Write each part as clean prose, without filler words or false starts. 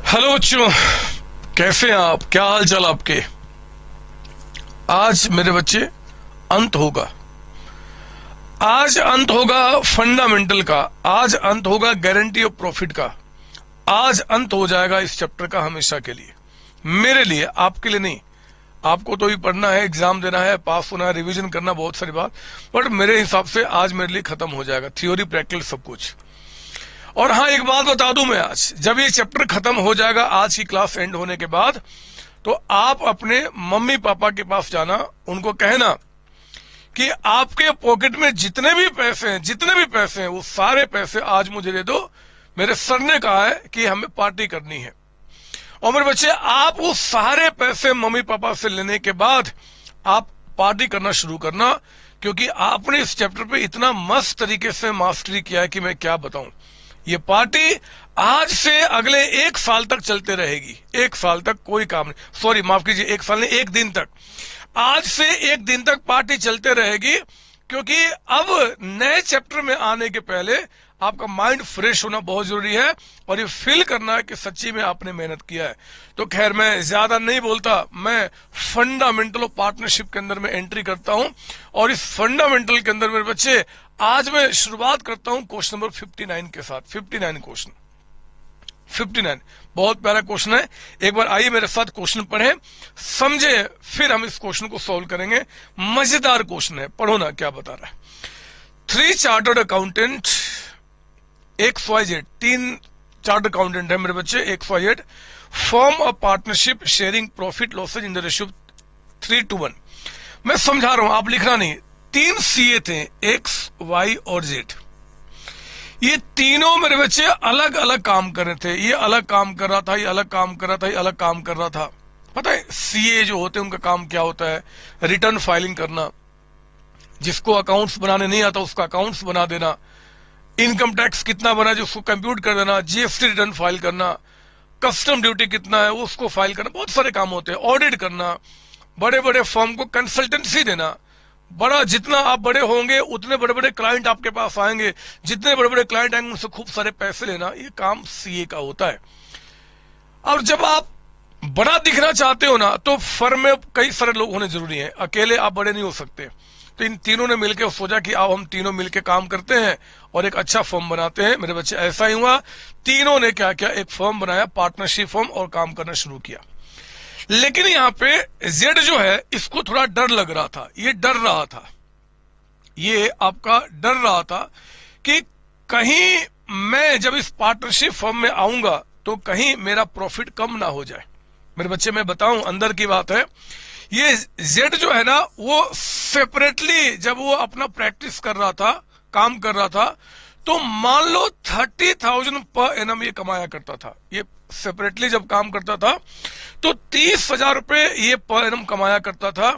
Hello बच्चों, कैसे हैं आप? क्या हाल चाल आपके? आज मेरे बच्चे अंत होगा। आज अंत होगा फंडामेंटल का। आज अंत होगा गारंटी ऑफ प्रॉफिट का। आज अंत हो जाएगा इस चैप्टर का हमेशा के लिए। मेरे लिए, आपके लिए नहीं। आपको तो ही पढ़ना है, एग्जाम देना है, पास होना है, रिवीजन करना, बहुत सारी बात। बट मेरे हिसाब से आज मेरे लिए खत्म हो जाएगा थ्योरी प्रैक्टिकल सब कुछ। और हाँ, एक बात बता दूं मैं, आज जब ये चैप्टर खत्म हो जाएगा, आज की क्लास एंड होने के बाद, तो आप अपने मम्मी पापा के पास जाना, उनको कहना कि आपके पॉकेट में जितने भी पैसे हैं वो सारे पैसे आज मुझे दे दो। मेरे सर ने कहा है कि हमें पार्टी करनी है। और मेरे बच्चे, आप वो सारे पैसे मम्मी पापा से लेने के बाद आप पार्टी करना शुरू करना, क्योंकि आपने इस चैप्टर पे इतना मस्त तरीके से मास्टरी किया है कि मैं क्या बताऊं। ये पार्टी आज से अगले 1 साल तक चलते रहेगी। 1 साल तक कोई काम नहीं, सॉरी माफ कीजिए, 1 साल नहीं, 1 दिन तक। आज से 1 दिन तक पार्टी चलते रहेगी, क्योंकि अब नए चैप्टर में आने के पहले आपका माइंड फ्रेश होना बहुत जरूरी है और ये फील करना है कि सच्ची में आपने मेहनत किया है। तो खैर, मैं ज्यादा नहीं बोलता, मैं फंडामेंटल ऑफ पार्टनरशिप के अंदर में एंट्री करता हूं। और इस फंडामेंटल के अंदर मेरे बच्चे, आज मैं शुरुआत करता हूं क्वेश्चन नंबर 59 के साथ। 59 क्वेश्चन, 59 बहुत प्यारा क्वेश्चन है। एक बार आइए मेरे साथ क्वेश्चन पढ़ें, समझे, फिर हम इस क्वेश्चन को सॉल्व करेंगे। मजेदार क्वेश्चन है, पढ़ो ना क्या बता रहा है। 3 chartered accountant XYZ, 3 chartered accountant है मेरे बच्चे, XYZ, form a partnership sharing profit losses in the ratio 3:1। मैं समझा रहा हूं, आप लिखना नहीं। 3 CA थे, X, Y और Z। ये तीनों मेरे बच्चे अलग अलग काम कर रहे थे। ये अलग काम कर रहा था, ये अलग काम कर रहा था, ये अलग काम कर रहा था। पता है CA जो होते हैं उनका काम क्या होता है? रिटर्न फाइलिंग करना। जिसको अकाउंट्स बनाने नहीं आता उसका अकाउंट्स बना देना, इनकम टैक्स कितना बना है उसको कंप्यूट कर देना, GST रिटर्न फाइल करना, कस्टम ड्यूटी कितना है वो उसको फाइल करना, बहुत सारे काम होते हैं। ऑडिट करना, बड़े बड़े फर्म को कंसल्टेंसी देना। बड़ा जितना आप बड़े होंगे उतने बड़े बड़े क्लाइंट आपके पास आएंगे, जितने बड़े बड़े क्लाइंट आएंगे उनसे खूब सारे पैसे लेना, ये काम CA का होता है। और जब आप बड़ा दिखना चाहते हो ना, तो फर्म में कई सारे लोग होने जरूरी हैं, अकेले आप बड़े नहीं हो सकते। तो इन तीनों ने मिलकर सोचा कि आओ हम तीनों मिलकर काम करते हैं और एक अच्छा फर्म बनाते हैं। मेरे बच्चे, ऐसा ही हुआ। तीनों ने क्या किया, एक फर्म बनाया, पार्टनरशिप फर्म, और काम करना शुरू किया। लेकिन यहाँ पे Z जो है, इसको थोड़ा डर लग रहा था। ये डर रहा था, ये आपका डर रहा था कि कहीं मैं जब इस पार्टनरशिप फर्म में आऊंगा तो कहीं मेरा प्रॉफिट कम ना हो जाए। मेरे बच्चे, मैं बताऊं, अंदर की बात है। ये Z जो है ना, वो सेपरेटली जब वो अपना प्रैक्टिस कर रहा था, काम कर रहा था, तो मान लो 30,000 पर एनम ये कमाया करता था। ये सेपरेटली जब काम करता था तो 30,000 रुपए ये पर एनम कमाया करता था।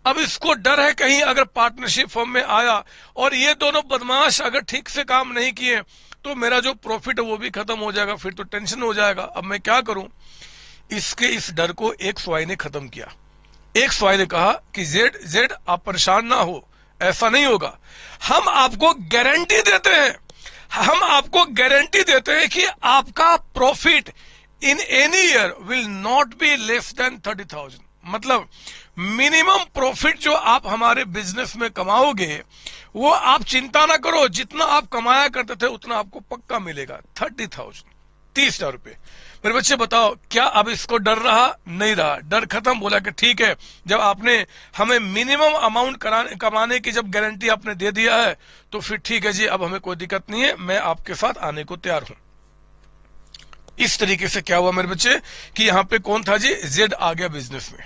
अब इसको डर है कहीं अगर पार्टनरशिप फर्म में आया और ये दोनों बदमाश अगर ठीक से काम नहीं किए तो मेरा जो प्रॉफिट है वो भी खत्म हो जाएगा, फिर तो टेंशन हो जाएगा। अब मैं क्या करूं? इसके इस डर को XY ने खत्म किया। XY ने कहा कि Z आप परेशान ना हो, ऐसा नहीं होगा। हम आपको गारंटी देते हैं, हम आपको गारंटी देते हैं कि आपका profit in any year will not be less then 30,000। मतलब मिनिमम प्रॉफिट जो आप हमारे बिजनेस में कमाओगे वो आप चिंता ना करो, जितना आप कमाया करते थे उतना आपको पक्का मिलेगा। 30,000, 30,000 रुपए। मेरे बच्चे बताओ, क्या अब इसको डर रहा? नहीं रहा, डर खत्म। बोला कि ठीक है, जब आपने हमें मिनिमम अमाउंट कमाने की जब गारंटी आपने दे दिया है तो फिर ठीक है जी, अब हमें कोई दिक्कत नहीं है, मैं आपके साथ आने को तैयार हूं। इस तरीके से क्या हुआ मेरे बच्चे कि यहां पे कौन था जी? Z आ गया बिजनेस में।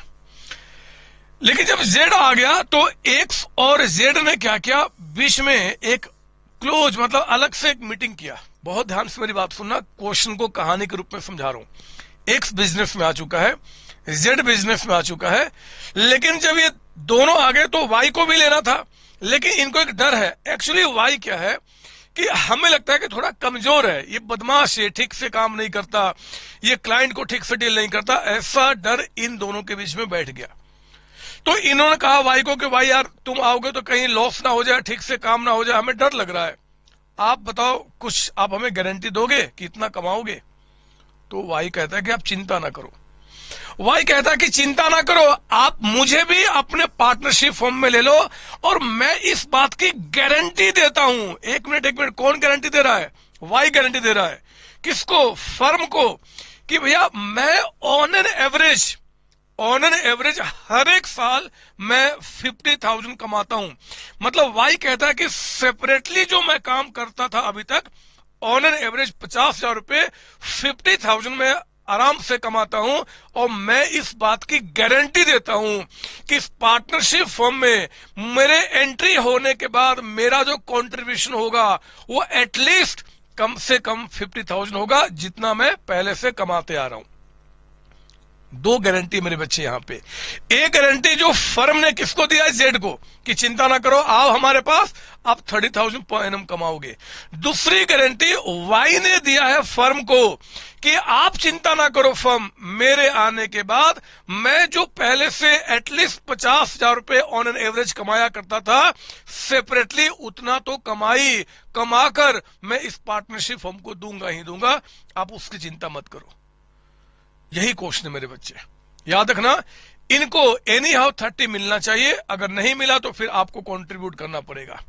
लेकिन जब Z आ गया तो X और Z ने क्या किया, बीच में एक क्लोज, मतलब अलग से एक मीटिंग किया। बहुत ध्यान से मेरी बात सुनना, क्वेश्चन को कहानी के रूप में समझा रहा हूं। X बिजनेस में आ चुका है, Z बिजनेस में आ चुका है, लेकिन जब ये दोनों आ गए तो Y को भी लेना था। लेकिन इनको एक डर है। एक्चुअली Y क्या है कि हमें लगता है कि थोड़ा कमजोर है, ये बदमाश है, ठीक से काम नहीं करता, ये क्लाइंट को ठीक से डील नहीं करता। ऐसा डर इन दोनों के बीच में बैठ गया। तो इन्होंने कहा वाई को कि भाई यार, तुम आओगे तो कहीं लॉस ना हो जाए, ठीक से काम ना हो जाए, हमें डर लग रहा है। आप बताओ, कुछ आप हमें गारंटी दोगे कि इतना कमाओगे? तो वाई कहता है कि आप चिंता ना करो। वाई कहता है कि चिंता ना करो, आप मुझे भी अपने पार्टनरशिप फॉर्म में ले लो और मैं इस बात की गारंटी देता हूं। एक मिनट, कौन गारंटी दे रहा है? वाई गारंटी दे रहा है। किसको? फर्म को, कि भैया मैं ऑन एन एवरेज हर एक साल मैं 50,000 कमाता हूं। मतलब वाई कहता है कि सेपरेटली जो मैं काम करता था अभी तक, ऑन एन एवरेज 50,000 रुपए 50,000 में आराम से कमाता हूं, और मैं इस बात की गारंटी देता हूं कि इस पार्टनरशिप फर्म में मेरे एंट्री होने के बाद मेरा जो कंट्रीब्यूशन होगा वो एटलीस्ट कम से कम 50,000 होगा, जितना मैं पहले से कमाते आ रहा हूं। दो गारंटी मेरे बच्चे यहां पे। एक गारंटी जो फर्म ने किसको दिया है? जेड को, कि चिंता ना करो, आओ हमारे पास, आप 30,000 पर एनम कमाओगे। दूसरी गारंटी वाई ने दिया है फर्म को कि आप चिंता ना करो फर्म, मेरे आने के बाद मैं जो पहले से एटलीस्ट 50,000 रुपए ऑन एन एवरेज कमाया करता था, सेपरेटली उतना तो कमाकर मैं इस पार्टनरशिप फर्म को दूंगा ही दूंगा, आप उसकी चिंता मत करो। यही क्वेश्चन है मेरे बच्चे, याद रखना। इनको एनी हाउ 30 मिलना चाहिए, अगर नहीं मिला तो फिर आपको कंट्रीब्यूट करना पड़ेगा।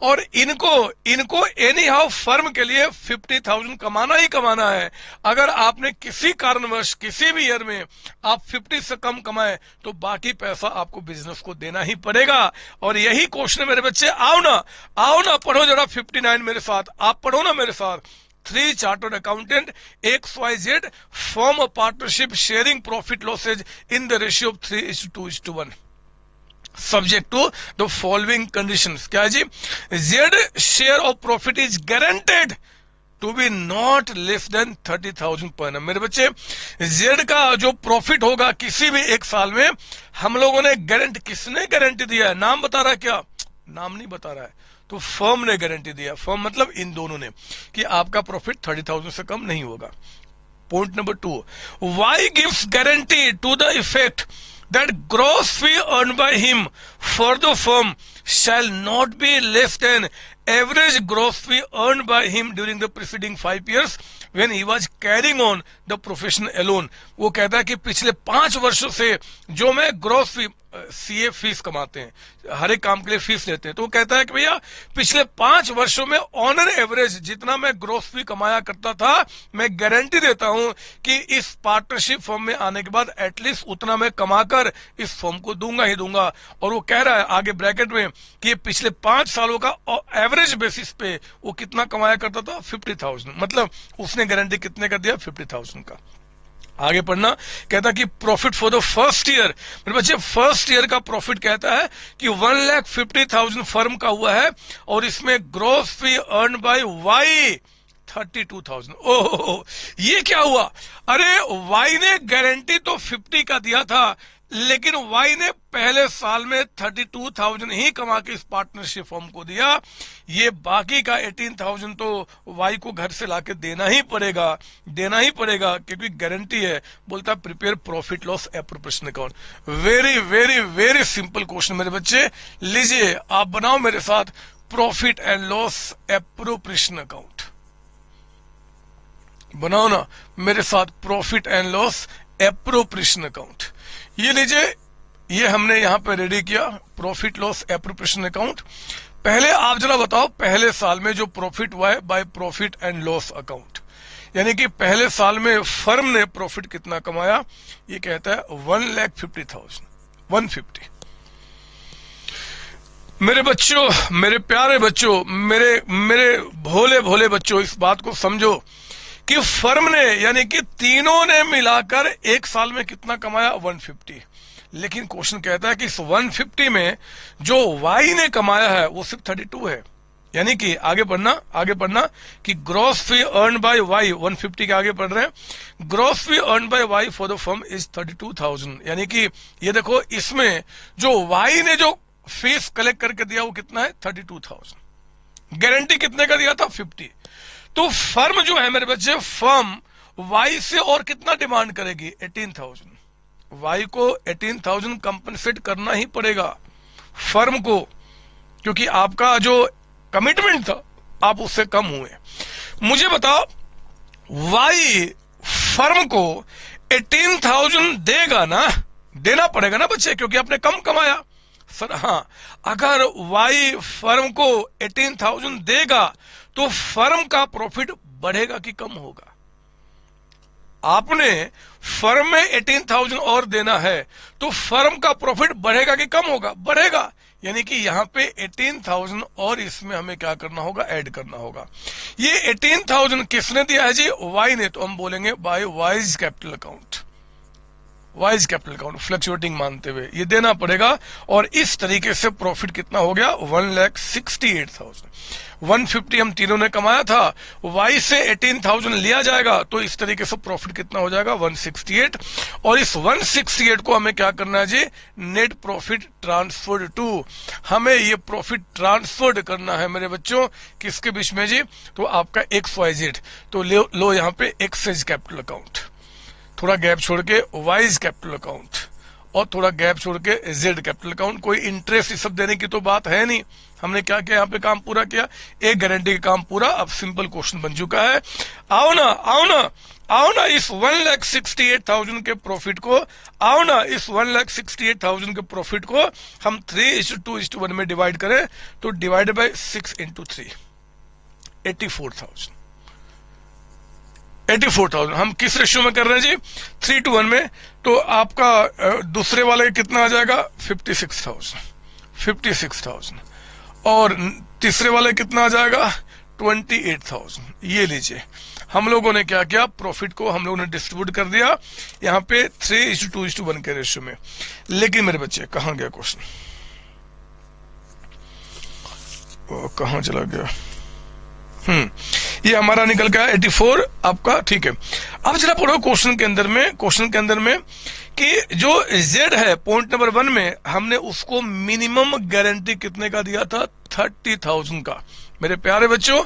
और इनको एनी हाउ फर्म के लिए 50,000 कमाना ही कमाना है। अगर आपने किसी कारणवश किसी भी ईयर में आप 50 से कम कमाए तो बाकी पैसा आपको बिजनेस को देना ही पड़ेगा। और यही क्वेश्चन है मेरे बच्चे। आओ ना पढ़ो जरा 59 मेरे साथ, आप पढ़ो ना मेरे साथ। 3 chartered accountant XYZ form a partnership sharing profit losses in the ratio of 3:2:1 subject to the following conditions। क्या है जी? Z share of profit is guaranteed to be not less than 30,000 per annum। मेरे बच्चे, Z का जो profit होगा किसी भी एक साल में, हम लोगों ने किसने गारंटी दिया है? नाम बता रहा है क्या? नाम नहीं बता रहा है, तो फर्म ने गारंटी दिया। फर्म मतलब इन दोनों ने, कि आपका प्रॉफिट 30,000 से कम नहीं होगा। Point number 2, Y gives guarantee to the effect that gross fee earn by him for the firm shall not be less than average gross fee earn by him during the preceding 5 years when he was carrying on the profession alone। वो कहता है कि पिछले 5 वर्षों से जो मैं gross फी, CA fees कमाते हैं, हर एक काम के लिए फीस लेते हैं, तो वो कहता है कि भैया पिछले 5 वर्षों में ऑन एन एवरेज जितना मैं ग्रॉस फी कमाया करता था, मैं गारंटी देता हूं कि इस पार्टनरशिप फर्म में आने के बाद एटलीस्ट उतना मैं कमाकर इस फर्म को दूंगा ही दूंगा। और वो कह रहा है आगे ब्रैकेट में कि पिछले 5 सालों का एवरेज बेसिस पे वो कितना कमाया करता था? 50,000। मतलब उसने गारंटी कितने का दिया? 50,000 का। आगे पढ़ना, कहता कि profit for the first year. मेरे बच्चे, फर्स्ट ईयर का प्रॉफिट कहता है कि 1,50,000 फर्म का हुआ है, और इसमें gross fee earn by Y 32,000। Oh, ये क्या हुआ? अरे वाई ने गारंटी तो 50 का दिया था, लेकिन वाई ने पहले साल में 32,000 ही कमा के इस पार्टनरशिप फर्म को दिया। ये बाकी का 18,000 तो वाई को घर से लाके देना ही पड़ेगा, क्योंकि गारंटी है। बोलता prepare profit loss appropriation account. Very very very simple question मेरे बच्चे। लीजिए आप बनाओ मेरे साथ profit and loss appropriation account. बनाओ ना मेरे साथ profit and loss appropriation account. ये लीजिए, ये हमने यहां पे रेडी किया प्रॉफिट लॉस एप्रोप्रिएशन अकाउंट। पहले आप जरा बताओ, पहले साल में जो प्रॉफिट हुआ है by profit and loss account, यानी कि पहले साल में फर्म ने प्रॉफिट कितना कमाया? ये कहता है 1,50,000, 150। मेरे बच्चों, मेरे प्यारे बच्चों, मेरे भोले भोले बच्चों, इस बात को समझो कि फर्म ने, यानी कि तीनों ने मिलाकर एक साल में कितना कमाया? 150। लेकिन क्वेश्चन कहता है कि इस 150 में जो वाई ने कमाया है वो सिर्फ 32 है। यानी कि आगे पढ़ना कि gross fee earn by Y, 150 के आगे पढ़ रहे हैं, gross fee earn by Y for the firm is 32,000। यानी कि ये देखो, इसमें जो वाई ने जो फीस कलेक्ट करके दिया वो कितना है? 32,000। गारंटी कितने का दिया था? 50। तो फर्म जो है मेरे बच्चे, फर्म वाई से और कितना डिमांड करेगी? 18,000। वाई को 18,000 कंपनसेट करना ही पड़ेगा फर्म को, क्योंकि आपका जो कमिटमेंट था आप उससे कम हुए। मुझे बताओ, वाई फर्म को 18,000 देगा ना, देना पड़ेगा ना बच्चे, क्योंकि आपने कम कमाया। सर हाँ, अगर वाई फर्म को 18,000 देगा तो फर्म का प्रॉफिट बढ़ेगा कि कम होगा? आपने फर्म में 18,000 और देना है तो फर्म का प्रॉफिट बढ़ेगा कि कम होगा? बढ़ेगा। यानी कि यहां पे 18,000 और इसमें हमें क्या करना होगा? ऐड करना होगा। ये 18,000 किसने दिया है जी? वाई ने। तो हम बोलेंगे by Y's capital account, Y's capital account fluctuating मानते हुए ये देना पड़ेगा। और इस तरीके से प्रॉफिट कितना हो गया? 1,68,000। 150 हम तीनों ने कमाया था, वाई से 18,000 लिया जाएगा तो इस तरीके से प्रॉफिट कितना हो जाएगा? 168। और इस 168 को हमें क्या करना है जी? नेट प्रॉफिट ट्रांसफर्ड टू, हमें ये प्रॉफिट ट्रांसफर्ड करना है मेरे बच्चों, किसके बीच में जी? तो आपका XYZ। तो लो यहां पे एक्सेज कैपिटल अकाउंट, थोड़ा गैप छोड़ के वाइज कैपिटल अकाउंट, और थोड़ा गैप छोड़ के जेड कैपिटल अकाउंट। कोई इंटरेस्ट सब देने की तो बात है नहीं। हमने क्या किया? यहाँ पे काम पूरा किया, एक गारंटी का काम पूरा। अब सिंपल क्वेश्चन बन चुका है। आओ ना, आओ ना, आओ ना इस 1,68,000 के प्रॉफिट को, आओ ना इस 1,68,000 के प्रॉफिट को हम 3:2:1 में डिवाइड करें। तो डिवाइड बाय 6 × 3, 84,000। 84,000 हम किस रेशियो में कर रहे हैं जी? 3:1 में। तो आपका दूसरे वाले कितना आ जाएगा? 56,000, 56,000। और तीसरे वाले कितना आ जाएगा? 28,000। ये लीजिए, हम लोगों ने क्या किया? प्रॉफिट को हम लोगों ने डिस्ट्रीब्यूट कर दिया यहाँ पे 3:2:1 के रेशियो में। लेकिन मेरे बच्चे कहां गया क्वेश्चन? कहां चला गया? ये हमारा निकल गया 84 आपका, ठीक है। अब जरा पढ़ो क्वेश्चन के अंदर में, क्वेश्चन के अंदर में कि जो Z है पॉइंट नंबर 1 में, हमने उसको मिनिमम गारंटी कितने का दिया था? 30,000 का। मेरे प्यारे बच्चों,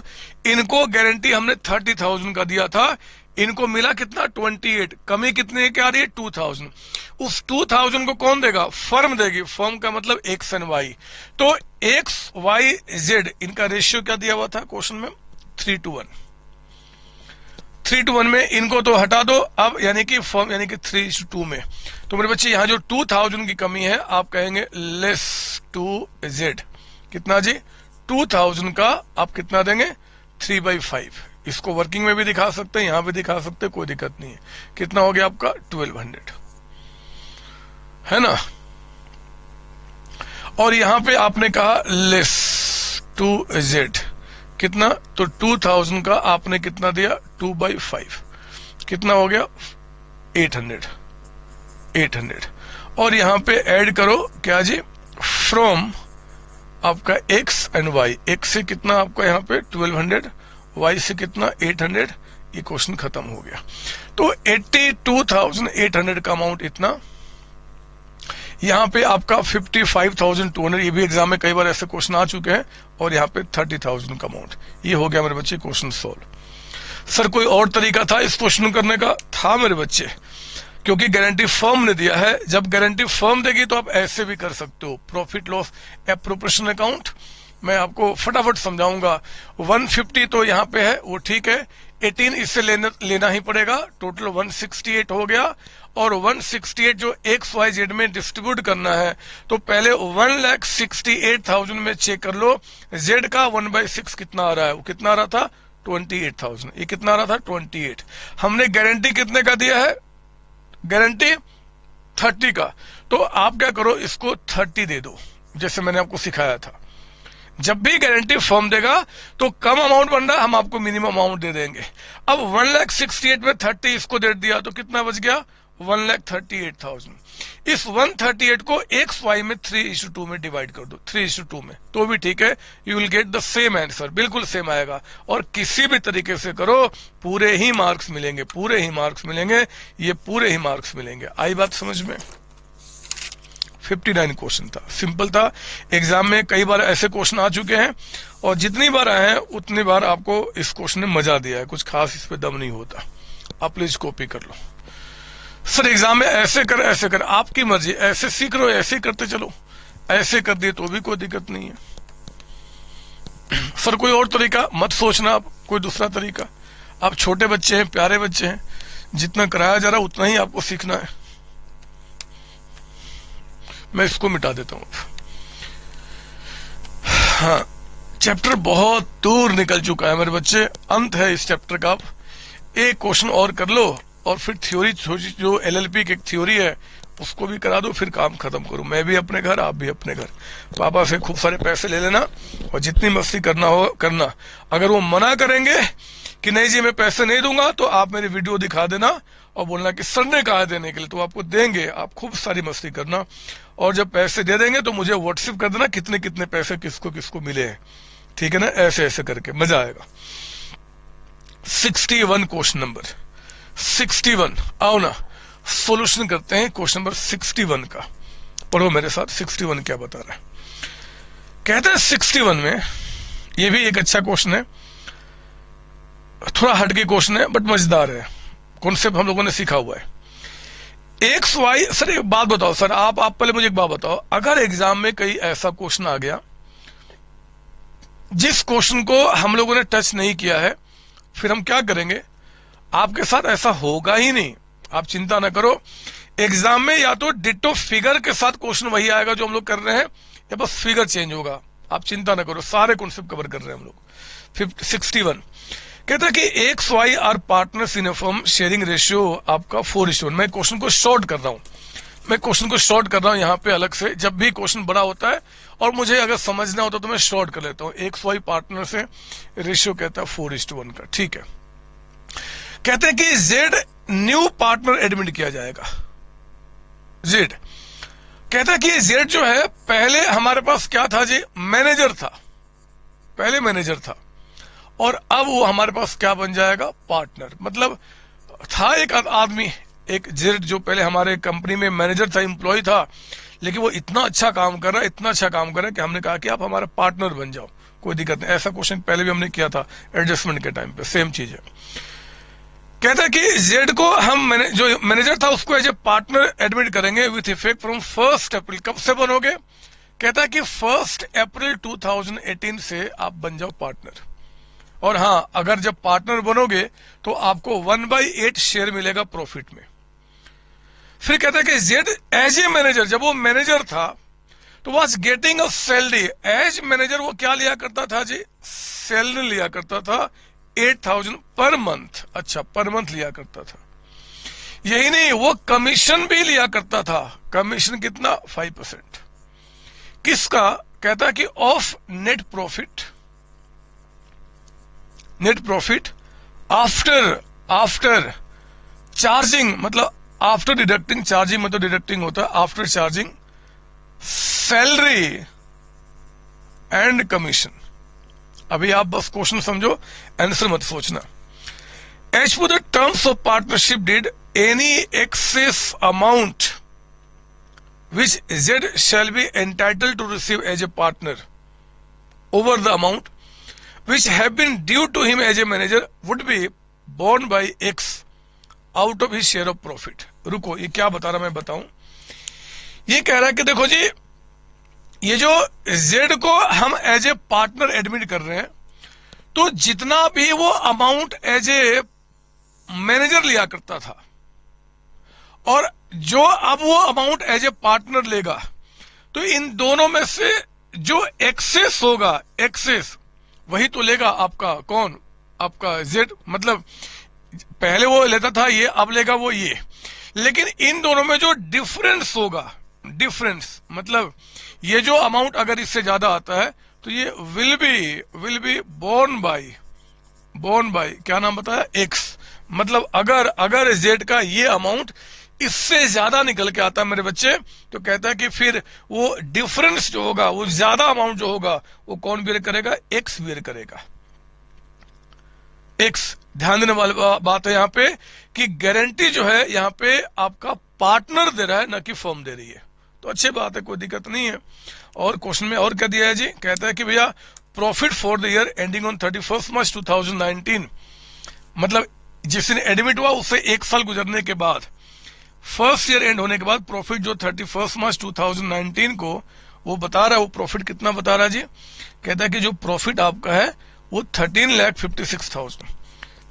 इनको गारंटी हमने 30,000 का दिया था, इनको मिला कितना? 28। कमी कितने की आ रही है? 2,000। उस 2,000 को कौन देगा? फर्म देगी। फर्म का मतलब X एंड Y। तो XYZ इनका रेशियो क्या दिया हुआ था क्वेश्चन में? 3:1। 3:1 में इनको तो हटा दो अब, यानी कि फर्म यानी कि 3:2 में। तो मेरे बच्चे यहाँ जो 2,000 की कमी है आप कहेंगे लेस टू Z। कितना जी? 2,000 का आप कितना देंगे? 3/5। इसको वर्किंग में भी दिखा सकते हैं, यहां भी दिखा सकते हैं, कोई दिक्कत नहीं है। कितना हो गया आपका? 1,200, है ना। और यहां पे आपने कहा लेस टू Z कितना? तो 2,000 का आपने कितना दिया? 2/5। कितना हो गया? 800। 800। और यहां पे ऐड करो क्या जी? फ्रॉम आपका X एंड Y। X से कितना आपका यहाँ पे? 1,200, Y से कितना? 800। ये क्वेश्चन खत्म हो गया। तो 82,800 का अमाउंट इतना। यहाँ पे आपका 55,200, ये भी एग्जाम में कई बार ऐसे क्वेश्चन आ चुके हैं। और यहाँ पे 30,000 का अमाउंट। ये हो गया मेरे बच्चे क्वेश्चन सॉल्व। सर कोई और तरीका था इस क्वेश्चन करने का? था मेरे बच्चे, क्योंकि गारंटी फर्म ने दिया है। जब गारंटी फर्म देगी तो आप ऐसे भी कर सकते हो, प्रॉफिट लॉस एप्रोप्रिएशन अकाउंट। मैं आपको फटाफट समझाऊंगा। 150 तो यहाँ पे है, वो ठीक है। 18 इससे लेना ही पड़ेगा। टोटल 168 हो गया। और 168 जो XYZ में डिस्ट्रीब्यूट करना है, तो पहले 1,68,000 में चेक कर लो Z का 1/6 कितना आ रहा है। वो कितना आ रहा था? 28,000। ये कितना आ रहा था? 28। हमने गारंटी कितने का दिया है? गारंटी 30 का। तो आप क्या करो, इसको 30 दे दो, जैसे मैंने आपको सिखाया था। जब भी गारंटी फर्म देगा तो कम अमाउंट बन रहा है, हम आपको मिनिमम अमाउंट दे देंगे। अब 1,68,000 में 30 इसको दे दिया तो कितना बच गया? 1,38,000। इस 138 को XY में 3:2 में डिवाइड कर दो, 3:2 में, तो भी ठीक है। You will get the same answer, बिल्कुल सेम आएगा। और किसी भी तरीके से करो, पूरे ही मार्क्स मिलेंगे, पूरे ही मार्क्स मिलेंगे, ये पूरे ही मार्क्स मिलेंगे। आई बात समझ में? 59 क्वेश्चन था, सिंपल था। एग्जाम में कई बार ऐसे क्वेश्चन आ चुके हैं, और जितनी बार आए हैं उतनी बार आपको इस क्वेश्चन ने मजा दिया है। कुछ खास इस पे दम नहीं होता। आप प्लीज कॉपी कर लो। सर एग्जाम में ऐसे कर, ऐसे कर, आपकी मर्जी, ऐसे सीख रहे हो, ऐसे करते चलो। ऐसे कर दिए तो भी कोई दिक्कत नहीं है। सर कोई और तरीका मत सोचना, आप कोई दूसरा तरीका। आप छोटे बच्चे हैं, प्यारे बच्चे हैं, जितना कराया जा रहा उतना ही आपको सीखना है। मैं इसको मिटा देता हूं। हाँ, चैप्टर बहुत दूर निकल चुका है मेरे बच्चे, अंत है इस चैप्टर का। एक क्वेश्चन और कर लो और फिर थ्योरी, जो एलएलपी की एक थ्योरी है उसको भी करा दो, फिर काम खत्म करो। मैं भी अपने घर, आप भी अपने घर। पापा से खूब सारे पैसे ले लेना और जितनी मस्ती करना हो करना। अगर वो मना करेंगे कि नहीं जी मैं पैसे नहीं दूंगा, तो आप मेरी वीडियो दिखा देना और बोलना कि सर ने कहा देने के लिए, तो आपको देंगे। आप खूब सारी मस्ती करना और जब पैसे दे देंगे तो मुझे व्हाट्सएप कर देना कितने कितने पैसे किसको किसको मिले हैं, ठीक है ना। ऐसे ऐसे करके मजा आएगा। 61 क्वेश्चन नंबर 61, आओ ना सॉल्यूशन करते हैं क्वेश्चन नंबर 61 का। पढ़ो मेरे साथ 61 क्या बता रहा है। कहते हैं 61 में, ये भी एक अच्छा क्वेश्चन है, थोड़ा हटके क्वेश्चन है बट मजेदार है। कॉन्सेप्ट हम लोगों ने सीखा हुआ है। एक्स वाई, सर एक बात बताओ सर, आप पहले मुझे एक बात बताओ, अगर एग्जाम में कहीं ऐसा क्वेश्चन आ गया जिस क्वेश्चन को हम लोगों ने टच नहीं किया है, फिर हम क्या करेंगे? आपके साथ ऐसा होगा ही नहीं, आप चिंता ना करो। एग्जाम में या तो डिटो फिगर के साथ क्वेश्चन वही आएगा जो हम लोग कर रहे हैं, या बस फिगर चेंज होगा। आप चिंता ना करो, सारे कॉन्सेप्ट कवर कर रहे हैं हम लोग। 61 कहता है कि X Y are partners in a firm, sharing ratio आपका 4:1। मैं क्वेश्चन को शॉर्ट कर रहा हूं यहाँ पे अलग से। जब भी क्वेश्चन बड़ा होता है और मुझे अगर समझना होता तो मैं शॉर्ट कर लेता हूँ। एक्स वाई पार्टनर से रेशियो कहता है 4:1 का, ठीक है। कहते हैं कि जेड न्यू पार्टनर एडमिट किया जाएगा। जेड कहता है कि जेड जो है, पहले हमारे पास क्या था जी? मैनेजर था, पहले मैनेजर था, और अब वो हमारे पास क्या बन जाएगा? पार्टनर। मतलब था एक आदमी, एक जेड जो पहले हमारे कंपनी में मैनेजर था, एम्प्लॉय था, लेकिन वो इतना अच्छा काम कर रहा है, इतना अच्छा काम कर रहा है कि हमने कहा कि आप हमारा पार्टनर बन जाओ, कोई दिक्कत नहीं। ऐसा क्वेश्चन पहले भी हमने किया था एडजस्टमेंट के टाइम पे, सेम चीज है। कहता है कि जेड को हम जो मैनेजर था उसको एज ए पार्टनर एडमिट करेंगे विथ इफेक्ट फ्रॉम 1 अप्रैल। कब से बनोगे? कहता है कि 1 अप्रैल 2018 से आप बन जाओ पार्टनर। और हाँ, अगर जब पार्टनर बनोगे तो आपको 1/8 शेयर मिलेगा प्रॉफिट में। फिर कहता है कि जेड एज ए मैनेजर, जब वो मैनेजर था तो was getting a salary. As manager वो क्या लिया करता था जी? सैलरी लिया करता था 8,000 पर मंथ। अच्छा, पर मंथ लिया करता था। यही नहीं, वो कमीशन भी लिया करता था। कमीशन कितना? 5%। किसका? कहता है कि of net profit. Net profit after charging, मतलब आफ्टर डिडक्टिंग, चार्जिंग मतलब डिडक्टिंग होता है, after charging salary and commission. अभी आप बस क्वेश्चन समझो, आंसर मत सोचना। As per the terms of partnership did any excess amount which Z shall be entitled to receive as a partner over the amount which have been due to him as a manager would be borne by X out of his share of profit। रुको, ये क्या बता रहा मैं बताऊं। ये कह रहा है कि देखो जी, ये जो Z को हम एज ए पार्टनर एडमिट कर रहे हैं, तो जितना भी वो अमाउंट एज ए मैनेजर लिया करता था, और जो अब वो अमाउंट एज ए पार्टनर लेगा, तो इन दोनों में से जो एक्सेस होगा, एक्सेस वही तो लेगा आपका कौन? आपका जेड। मतलब पहले वो लेता था ये, अब लेगा वो ये। लेकिन इन दोनों में जो डिफरेंस होगा, डिफरेंस मतलब ये जो अमाउंट अगर इससे ज्यादा आता है तो ये विल बी बोर्न बाय क्या नाम बताया? एक्स। मतलब अगर जेड का ये अमाउंट इससे ज्यादा निकल के आता है मेरे बच्चे, तो कहता है कि फिर वो डिफरेंस जो होगा, वो ज्यादा अमाउंट जो होगा, वो कौन बियर करेगा? एक्स बियर करेगा। एक्स। ध्यान देने वाली बात है यहाँ पे कि गारंटी जो है यहाँ पे आपका पार्टनर दे रहा है, ना कि फर्म दे रही है। तो अच्छी बात है, कोई दिक्कत नहीं है। और क्वेश्चन में और क्या दिया है जी? कहता है कि भैया profit for the year ending on 31 मार्च 2019, मतलब जिस दिन एडमिट हुआ उससे 1 साल गुजरने के बाद, फर्स्ट ईयर एंड होने के बाद प्रॉफिट जो 31 मार्च 2019 को वो बता रहा है, वो प्रॉफिट कितना बता रहा है जी? कहता है कि जो प्रॉफिट आपका है वो 13,56,000,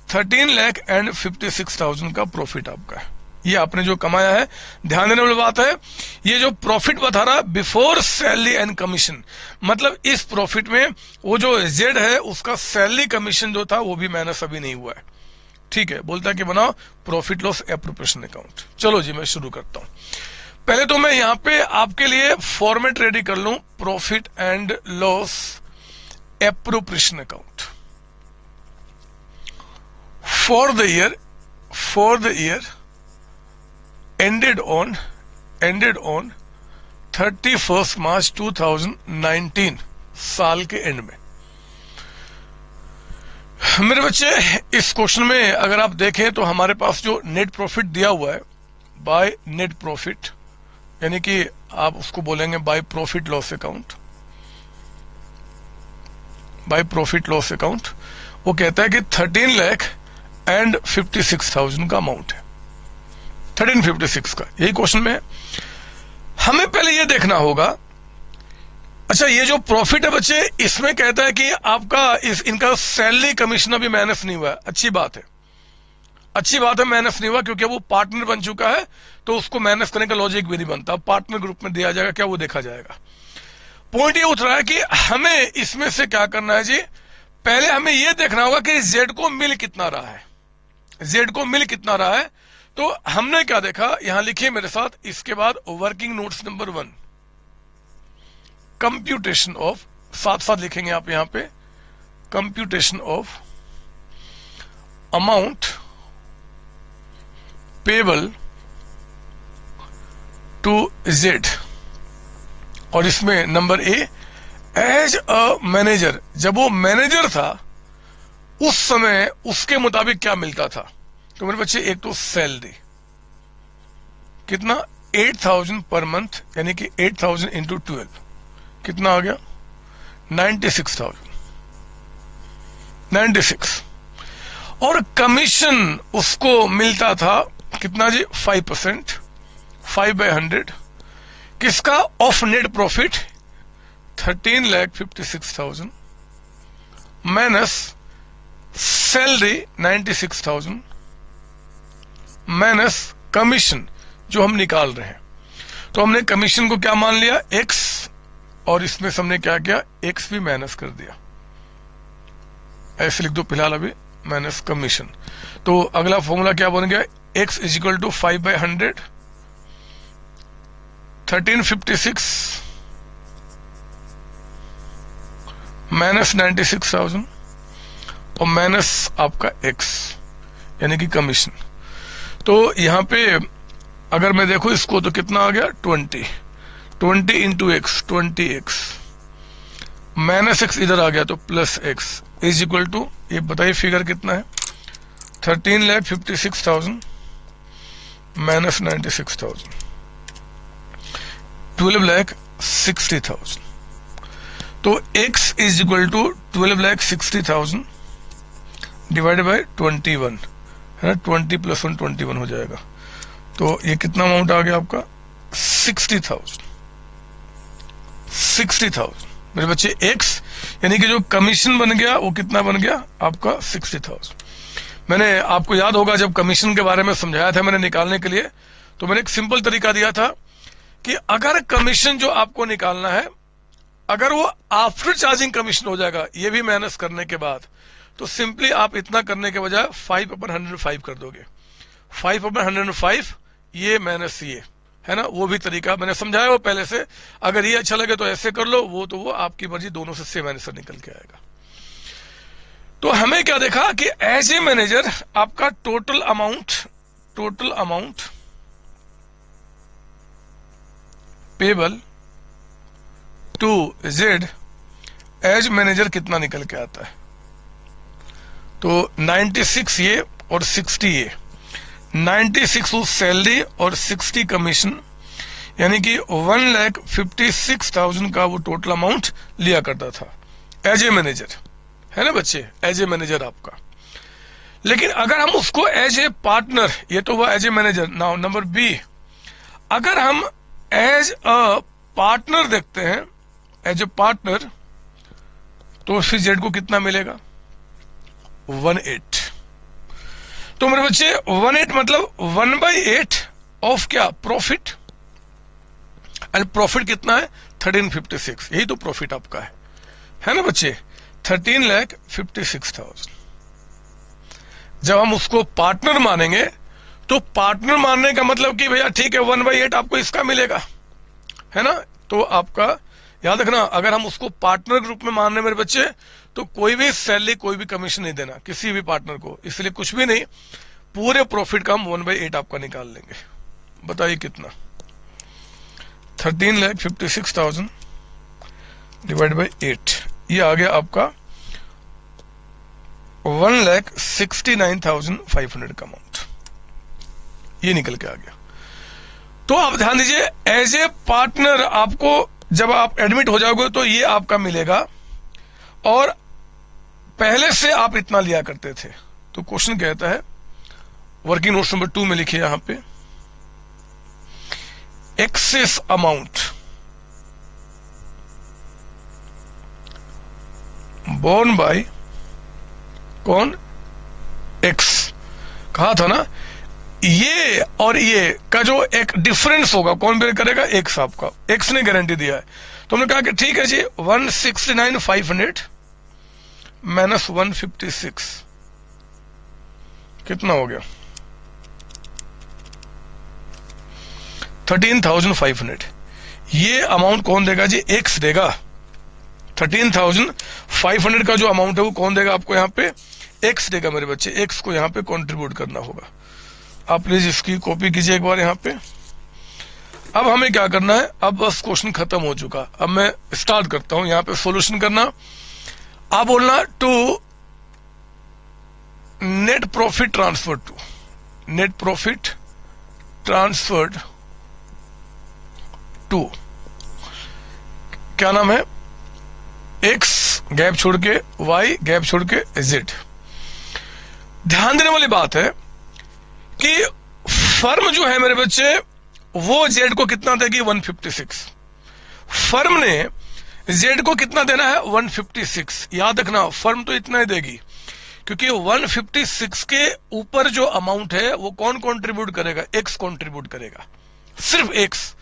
13,56,000 का प्रॉफिट आपका है। ये आपने जो कमाया है, ध्यान देने वाली बात है, ये जो प्रॉफिट बता रहा बिफोर सैलरी एंड कमीशन, मतलब इस प्रॉफिट में वो जो जेड है उसका सैलरी कमीशन जो था वो भी माइनस अभी नहीं हुआ है। ठीक है, बोलता है कि बनाओ प्रॉफिट लॉस एप्रोप्रिएशन अकाउंट। चलो जी मैं शुरू करता हूं। पहले तो मैं यहां पे आपके लिए फॉर्मेट रेडी कर लूं, profit and loss appropriation account for the year ended on 31st March 2019, साल के एंड में। मेरे बच्चे, इस क्वेश्चन में अगर आप देखें तो हमारे पास जो नेट प्रॉफिट दिया हुआ है बाय नेट प्रॉफिट, यानी कि आप उसको बोलेंगे by profit loss account, by profit loss account, वो कहता है कि 13,56,000 का अमाउंट है, 1356 का, यही क्वेश्चन में है। हमें पहले ये देखना होगा, अच्छा ये जो प्रॉफिट है बच्चे, इसमें कहता है कि आपका इनका सैलरी कमीशन अभी माइनस नहीं हुआ है। अच्छी बात है, अच्छी बात है, माइनस नहीं हुआ, क्योंकि वो पार्टनर बन चुका है तो उसको माइनस करने का लॉजिक भी नहीं बनता। पार्टनर ग्रुप में दिया जाएगा क्या, वो देखा जाएगा। पॉइंट ये उठ रहा है कि हमें इसमें से क्या करना है जी, पहले हमें यह देखना होगा कि जेड को मिल कितना रहा है, जेड को मिल कितना रहा है। तो हमने क्या देखा, यहां लिखिए मेरे साथ, इसके बाद working notes number 1, computation of, साथ साथ लिखेंगे आप यहां पे, computation of amount payable to Z, और इसमें number A, as a manager, जब वो मैनेजर था उस समय उसके मुताबिक क्या मिलता था। तो मेरे बच्चे, एक तो सैलरी कितना, 8,000 पर मंथ, यानी कि 8,000 इंटू 12 कितना आ गया, 96,000, और कमीशन उसको मिलता था कितना जी, 5%, 5/100, किसका, of net profit 13,56,000 minus salary 96,000 minus commission जो हम निकाल रहे हैं। तो हमने कमीशन को क्या मान लिया, एक्स, और इसमें हमने क्या किया, एक्स भी माइनस कर दिया, ऐसे लिख दो फिलहाल अभी, माइनस कमीशन। तो अगला फॉर्मूला क्या बन गया, X is equal to 5/100, 1356 minus 96,000 और माइनस आपका एक्स यानी कि कमीशन। तो यहां पे अगर मैं देखूं इसको तो कितना आ गया, 20 into x, 20x minus x इधर आ गया तो plus X is equal to, ये बताइए फिगर कितना है, 13,56,000 माइनस 96,000, 12,60,000। तो x is equal to 12,60,000 divided by 21, है ना, 20 + 1 21 हो जाएगा। तो ये कितना अमाउंट आ गया आपका, 60,000, 60,000 मेरे बच्चे। x यानी कि जो कमीशन बन गया वो कितना बन गया आपका, 60,000। मैंने, आपको याद होगा जब कमीशन के बारे में समझाया था मैंने निकालने के लिए, तो मैंने एक सिंपल तरीका दिया था कि अगर कमीशन जो आपको निकालना है, अगर वो आफ्टर चार्जिंग कमीशन हो जाएगा, ये भी माइनस करने के बाद, तो सिंपली आप इतना करने के बजाय 5/105 कर दोगे, 5/105 ये माइनस ये, है ना, वो भी तरीका मैंने समझाया वो पहले से। अगर ये अच्छा लगे तो ऐसे कर लो, वो तो वो आपकी मर्जी, दोनों से सेम आंसर निकल के आएगा। तो हमें क्या देखा कि एज ए मैनेजर आपका total amount payable to Z as manager कितना निकल के आता है, तो 96 ये और 60 ये, 96 सैलरी और 60 कमीशन, यानी कि 1,56,000 का वो टोटल अमाउंट लिया करता था एज ए मैनेजर, है ना बच्चे, एज ए मैनेजर आपका। लेकिन अगर हम उसको एज ए पार्टनर, ये तो हुआ as a manager. Now number B, अगर हम एज अ पार्टनर देखते हैं, एज ए पार्टनर, तो फिर जेड को कितना मिलेगा, 18, तो मेरे बच्चे 1/8 मतलब 1/8 ऑफ क्या, प्रॉफिट। एंड प्रॉफिट कितना है, 1356, यही तो प्रॉफिट आपका है ना बच्चे, 13,56,000। जब हम उसको पार्टनर मानेंगे तो पार्टनर मानने का मतलब कि भैया ठीक है 1/8 आपको इसका मिलेगा, है ना। तो आपका याद रखना, अगर हम उसको पार्टनर के रूप में मान रहे मेरे बच्चे, तो कोई भी सैलरी कोई भी कमीशन नहीं देना किसी भी पार्टनर को, इसलिए कुछ भी नहीं, पूरे प्रॉफिट का हम 1/8 आपका निकाल लेंगे। बताइए कितना, 13,56,000 डिवाइड बाई 8, ये आ गया आपका 1,69,500 का अमाउंट, ये निकल के आ गया। तो आप ध्यान दीजिए, एज ए पार्टनर आपको जब आप एडमिट हो जाओगे तो ये आपका मिलेगा, और पहले से आप इतना लिया करते थे। तो क्वेश्चन कहता है, वर्किंग नोट्स नंबर 2 में लिखिए यहां पे, एक्सेस अमाउंट बोर्न बाय कौन, एक्स। कहा था ना, ये और ये का जो एक डिफरेंस होगा कौन बेयर करेगा, एक्स। आपका एक्स ने गारंटी दिया है, तो हमने कहा कि ठीक है जी 169,500 माइनस 156 कितना हो गया, 13,500। ये अमाउंट कौन देगा जी, एक्स देगा। 13,500 का जो अमाउंट है वो कौन देगा आपको, यहाँ पे एक्स देगा मेरे बच्चे, एक्स को यहाँ पे कंट्रीब्यूट करना होगा। आप प्लीज इसकी कॉपी कीजिए एक बार यहाँ पे। अब हमें क्या करना है, अब बस क्वेश्चन खत्म हो चुका, अब मैं स्टार्ट करता हूं यहाँ पे सॉल्यूशन करना। आप बोलना to net profit transfer to, net profit transferred to, क्या नाम है, एक्स गैप छोड़ के, वाई गैप छोड़ के, जेड। ध्यान देने वाली बात है कि फर्म जो है मेरे बच्चे वो जेड को कितना देगी, 156। फर्म ने जेड को कितना देना है, 156। याद रखना, फर्म तो इतना ही देगी, क्योंकि 156 के ऊपर जो अमाउंट है वो कौन कंट्रीब्यूट करेगा, एक्स कंट्रीब्यूट करेगा, सिर्फ एक्स,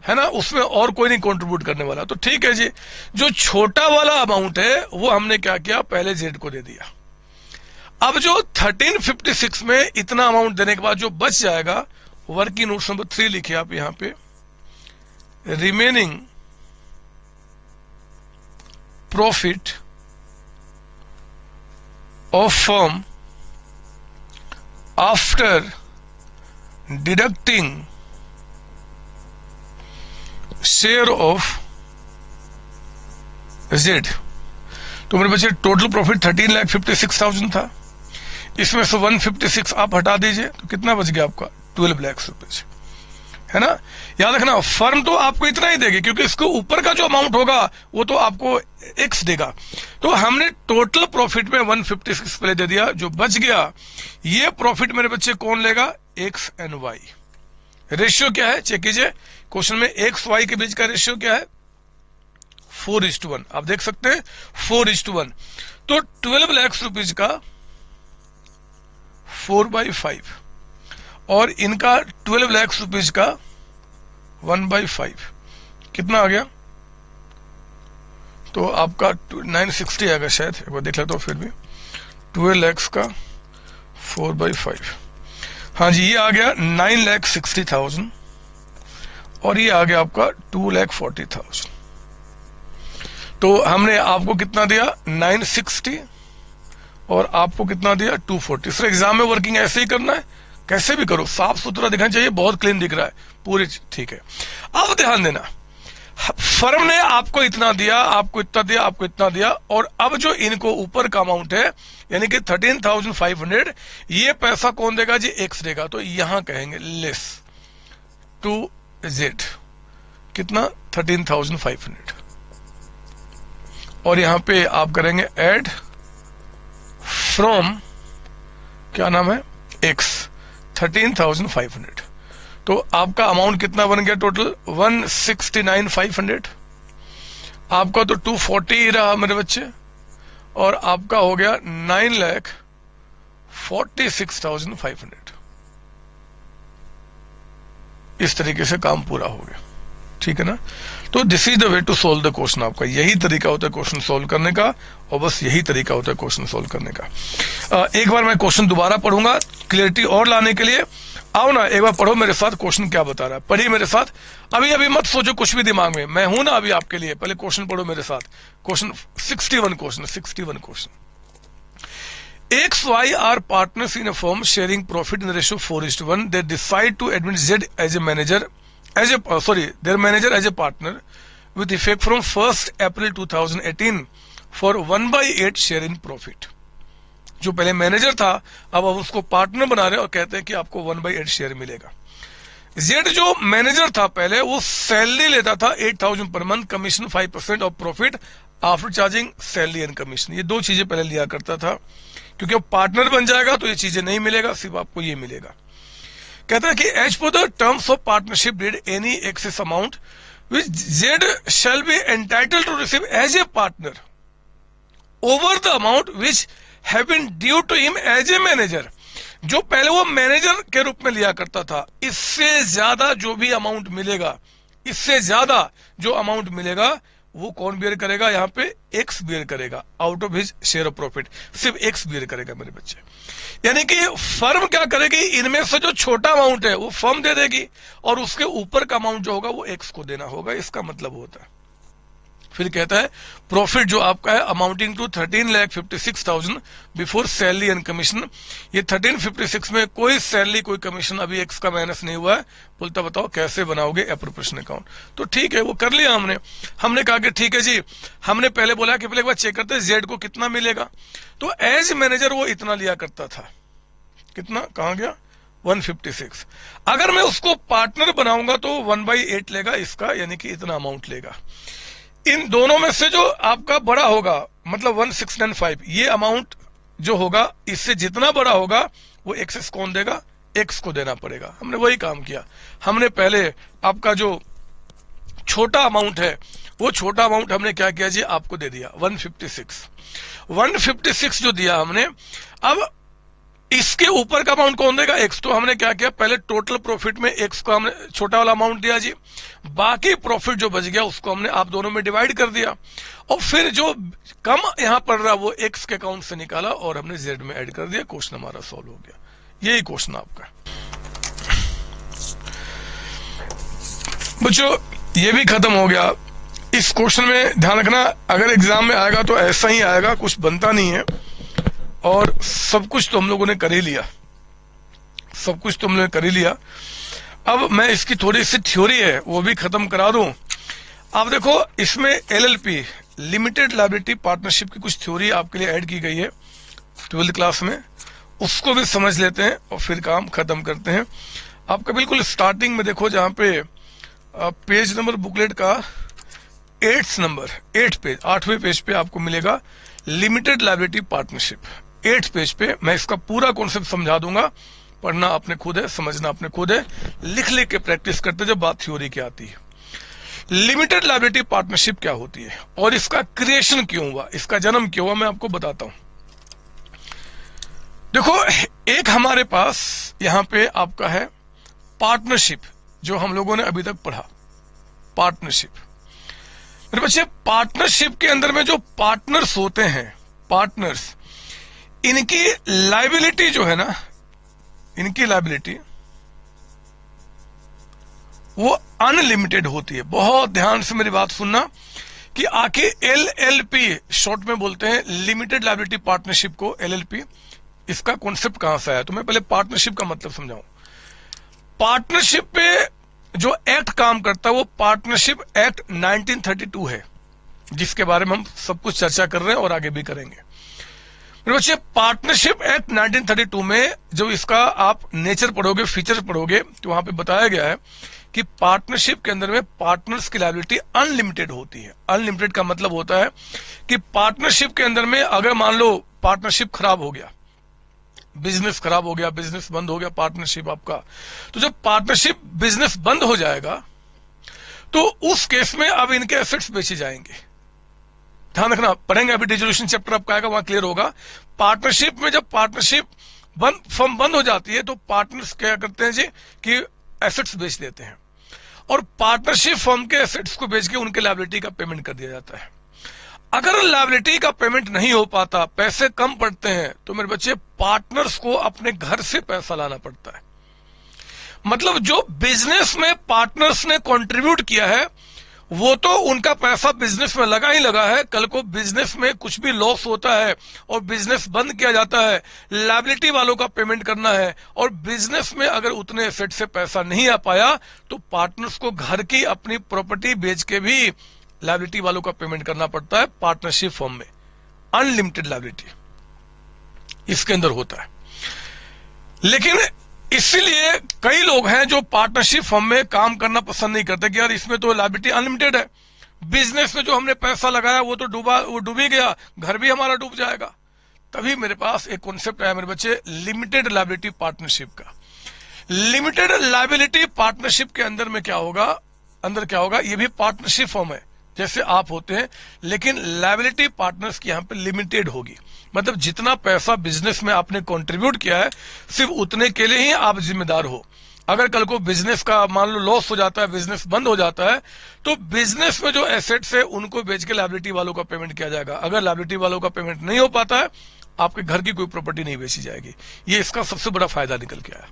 है ना, उसमें और कोई नहीं कंट्रीब्यूट करने वाला। तो ठीक है जी, जो छोटा वाला अमाउंट है वो हमने क्या किया, पहले जेड को दे दिया। अब जो 1356 में इतना अमाउंट देने के बाद जो बच जाएगा, वर्किंग नोट्स नंबर 3 लिखिए आप यहां पे, remaining profit of firm after deducting share of Z. तो मेरे बच्चे टोटल प्रॉफिट 13,56,000 था, इसमें से 156 आप हटा दीजिए तो कितना बच गया आपका, 12 लाख रुपए, है ना। याद रखना, फर्म तो आपको इतना ही देगी, क्योंकि इसके ऊपर का जो अमाउंट होगा वो तो आपको एक्स देगा। तो हमने टोटल प्रॉफिट में 156 पहले दे दिया, जो बच गया ये प्रॉफिट मेरे बच्चे कौन लेगा, एक्स एंड वाई। रेशियो क्या है चेक कीजिए, क्वेश्चन में एक्स वाई के बीच का रेशियो क्या है, 4:1। आप देख सकते हैं 4:1। तो 12 लाख रुपीज का 4/5 और इनका 12 लाख रुपीज का 1/5 कितना आ गया, तो आपका 960 आएगा शायद, एक बार देख लेता हूं फिर भी, 12 लाख का 4/5, हाँ जी ये आ गया 9,60,000 और ये आ गया आपका 2,40,000। तो हमने आपको कितना दिया 960 और आपको कितना दिया 240। सर एग्जाम में वर्किंग ऐसे ही करना है, कैसे भी करो, साफ सुथरा दिखना चाहिए, बहुत क्लीन दिख रहा है पूरी, ठीक है। अब ध्यान देना, फर्म ने आपको इतना दिया, आपको इतना दिया, आपको इतना दिया, और अब जो इनको ऊपर का अमाउंट है यानी कि 13,500, ये पैसा कौन देगा जी, एक्स देगा। तो यहां कहेंगे लेस टू जेड, कितना 13,500, और यहां पे आप करेंगे ऐड फ्रॉम, क्या नाम है, एक्स, 13,500। तो आपका अमाउंट कितना बन गया टोटल 169,500, आपका तो 240 ही रहा मेरे बच्चे, और आपका हो गया 46,500। इस तरीके से काम पूरा हो गया, ठीक है ना। तो this is the way to solve the question. आपका यही तरीका होता है क्वेश्चन सोल्व करने का, और बस यही तरीका होता है क्वेश्चन सोल्व करने का। एक बार मैं क्वेश्चन दोबारा पढ़ूंगा क्लियरिटी और लाने के लिए। आओ ना, एक बार पढ़ो मेरे साथ क्वेश्चन क्या बता रहा है, पढ़िए मेरे साथ। अभी मत सोचो कुछ भी दिमाग में, मैं हूं ना अभी आपके लिए। पहले क्वेश्चन पढ़ो मेरे साथ। Question 61 question. XY are partners in a firm sharing profit in the ratio 4:1. They decide to admit Z as a manager, their manager as a partner with effect from 1st April 2018 for 1/8 share in profit. जो पहले manager था अब उसको partner बना रहे और कहते हैं कि आपको 1/8 शेयर मिलेगा। जेड जो मैनेजर था पहले, वो सैलरी लेता था 8,000 per month, commission 5% of profit after charging salary and commission. ये दो चीजें पहले लिया करता था, क्योंकि अब पार्टनर बन जाएगा तो ये चीजें नहीं मिलेगा, सिर्फ आपको ये मिलेगा। कहता है कि as per the terms of partnership did any excess amount which Z shall be entitled to receive as a partner over the amount which have been due to him as a manager. जो पहले वो manager के रूप में लिया करता था, इससे ज्यादा जो भी अमाउंट मिलेगा, इससे ज्यादा जो अमाउंट मिलेगा वो कौन बियर करेगा? यहाँ पे एक्स बियर करेगा out of his share of profit. सिर्फ एक्स बियर करेगा मेरे बच्चे। यानी कि फर्म क्या करेगी, इनमें से जो छोटा अमाउंट है वो फर्म दे देगी और उसके ऊपर का अमाउंट जो होगा वो एक्स को देना होगा। इसका मतलब होता है। फिर कहता है प्रॉफिट जो आपका है amounting to 13,56,000 before salary and commission. ये 1356 में कोई सैलरी कोई कमीशन अभी एक्स का माइनस नहीं हुआ है। बोलता बताओ कैसे बनाओगे एप्रोप्रिएशन अकाउंट। तो ठीक है, वो कर लिया हमने कहा कि ठीक है जी, हमने पहले बोला कि पहले एक बार चेक करते हैं जेड को कितना मिलेगा। तो एज मैनेजर वो इतना लिया करता था। कितना, कहां गया? 156। अगर मैं उसको पार्टनर बनाऊंगा तो 1/8 लेगा इसका, यानी कि इतना अमाउंट लेगा। इन दोनों में से जो आपका बड़ा होगा, मतलब 1695, ये अमाउंट जो होगा इससे जितना बड़ा होगा वो एक्सेस कौन देगा? एक्स को देना पड़ेगा। हमने वही काम किया। हमने पहले आपका जो छोटा अमाउंट है वो छोटा अमाउंट हमने क्या किया जी, आपको दे दिया 156 जो दिया हमने। अब इसके ऊपर का अमाउंट कौन देगा? एक्स। तो हमने क्या किया, पहले टोटल प्रॉफिट में एक्स को हमने छोटा वाला अमाउंट दिया जी, बाकी प्रॉफिट जो बच गया उसको हमने आप दोनों में डिवाइड कर दिया, और फिर जो कम यहां पड़ रहा वो एक्स के अकाउंट से निकाला और हमने जेड में ऐड कर दिया। क्वेश्चन हमारा सॉल्व हो गया। यही क्वेश्चन आपका। बच्चों ये भी खत्म हो गया। इस क्वेश्चन में ध्यान रखना, अगर एग्जाम में आएगा तो ऐसा ही आएगा, कुछ बनता नहीं है। और सब कुछ तो हम लोगों ने कर ही लिया, सब कुछ तो हमने कर ही लिया। अब मैं इसकी थोड़ी सी थ्योरी है वो भी खत्म करा दूं। आप देखो इसमें एलएलपी लिमिटेड लायबिलिटी पार्टनरशिप की कुछ थ्योरी आपके लिए ऐड की गई है 12th क्लास में, उसको भी समझ लेते हैं और फिर काम खत्म करते हैं। आपका बिल्कुल स्टार्टिंग में देखो, जहां पे पेज नंबर बुकलेट का 8 पेज 8वें पेज पे आपको मिलेगा लिमिटेड लायबिलिटी पार्टनरशिप। 8 पेज पे मैं इसका पूरा कॉन्सेप्ट समझा दूंगा। पढ़ना आपने खुद है, समझना आपने खुद है, लिख के प्रैक्टिस करते जब बात थ्योरी की आती है। लिमिटेड लायबिलिटी पार्टनरशिप क्या होती है और इसका क्रिएशन क्यों हुआ, इसका जन्म क्यों हुआ, मैं आपको बताता हूं। देखो एक हमारे पास यहां पे आपका है पार्टनरशिप, जो हम लोगों ने अभी तक पढ़ा। पार्टनरशिप मेरे बच्चे, पार्टनरशिप के अंदर में जो पार्टनर्स होते हैं, पार्टनर्स, इनकी लायबिलिटी जो है ना, इनकी लायबिलिटी वो अनलिमिटेड होती है। बहुत ध्यान से मेरी बात सुनना कि आके एलएलपी शॉर्ट में बोलते हैं, लिमिटेड लायबिलिटी पार्टनरशिप को एलएलपी। इसका कॉन्सेप्ट कहां से आया, तो मैं पहले पार्टनरशिप का मतलब समझाऊं। पार्टनरशिप पे जो एक्ट काम करता है वो पार्टनरशिप एक्ट 1932 है, जिसके बारे में हम सब कुछ चर्चा कर रहे हैं और आगे भी करेंगे। मेरे बच्चे पार्टनरशिप एक्ट 1932 में जब इसका आप नेचर पढ़ोगे, फीचर पढ़ोगे, तो वहां पे बताया गया है कि पार्टनरशिप के अंदर में पार्टनर्स की लायबिलिटी अनलिमिटेड होती है। अनलिमिटेड का मतलब होता है कि पार्टनरशिप के अंदर में अगर मान लो पार्टनरशिप खराब हो गया, बिजनेस खराब हो गया, बिजनेस बंद हो गया पार्टनरशिप आपका, तो जब पार्टनरशिप बिजनेस बंद हो जाएगा तो उस केस में अब इनके एसेट्स बेचे जाएंगे। ध्यान रखना, पढ़ेंगे अभी डिसोल्यूशन चैप्टर आपका आएगा, वहां क्लियर होगा। पार्टनरशिप में जब पार्टनरशिप फर्म बंद हो जाती है तो पार्टनर्स क्या करते हैं जी कि एसेट्स बेच देते हैं, और पार्टनरशिप फर्म के एसेट्स को बेच के उनके लायबिलिटी का पेमेंट कर दिया जाता है। अगर लायबिलिटी का पेमेंट नहीं हो पाता, पैसे कम पड़ते हैं, तो मेरे बच्चे पार्टनर्स को अपने घर से पैसा लाना पड़ता है। मतलब जो बिजनेस में पार्टनर्स ने कंट्रीब्यूट किया है वो तो उनका पैसा बिजनेस में लगा ही लगा है, कल को बिजनेस में कुछ भी लॉस होता है और बिजनेस बंद किया जाता है, लायबिलिटी वालों का पेमेंट करना है, और बिजनेस में अगर उतने एसेट से पैसा नहीं आ पाया तो पार्टनर्स को घर की अपनी प्रॉपर्टी बेच के भी लायबिलिटी वालों का पेमेंट करना पड़ता है। पार्टनरशिप फॉर्म में अनलिमिटेड लायबिलिटी इसके अंदर होता है। लेकिन इसीलिए कई लोग हैं जो पार्टनरशिप फर्म में काम करना पसंद नहीं करते कि यार इसमें तो लायबिलिटी अनलिमिटेड है, बिजनेस में जो हमने पैसा लगाया वो तो डूब ही गया, घर भी हमारा डूब जाएगा। तभी मेरे पास एक कॉन्सेप्ट आया मेरे बच्चे, लिमिटेड लायबिलिटी पार्टनरशिप का। लिमिटेड लायबिलिटी पार्टनरशिप के अंदर में क्या होगा, ये भी पार्टनरशिप फर्म है जैसे आप होते हैं, लेकिन लायबिलिटी पार्टनर्स की यहां पे लिमिटेड होगी। मतलब जितना पैसा बिजनेस में आपने कंट्रीब्यूट किया है सिर्फ उतने के लिए ही आप जिम्मेदार हो। अगर कल को बिजनेस का मान लो लॉस हो जाता है, बिजनेस बंद हो जाता है, तो बिजनेस में जो एसेट्स है उनको बेच के लायबिलिटी वालों का पेमेंट किया जाएगा। अगर लायबिलिटी वालों का पेमेंट नहीं हो पाता है, आपके घर की कोई प्रॉपर्टी नहीं बेची जाएगी। ये इसका सबसे बड़ा फायदा निकल के आया।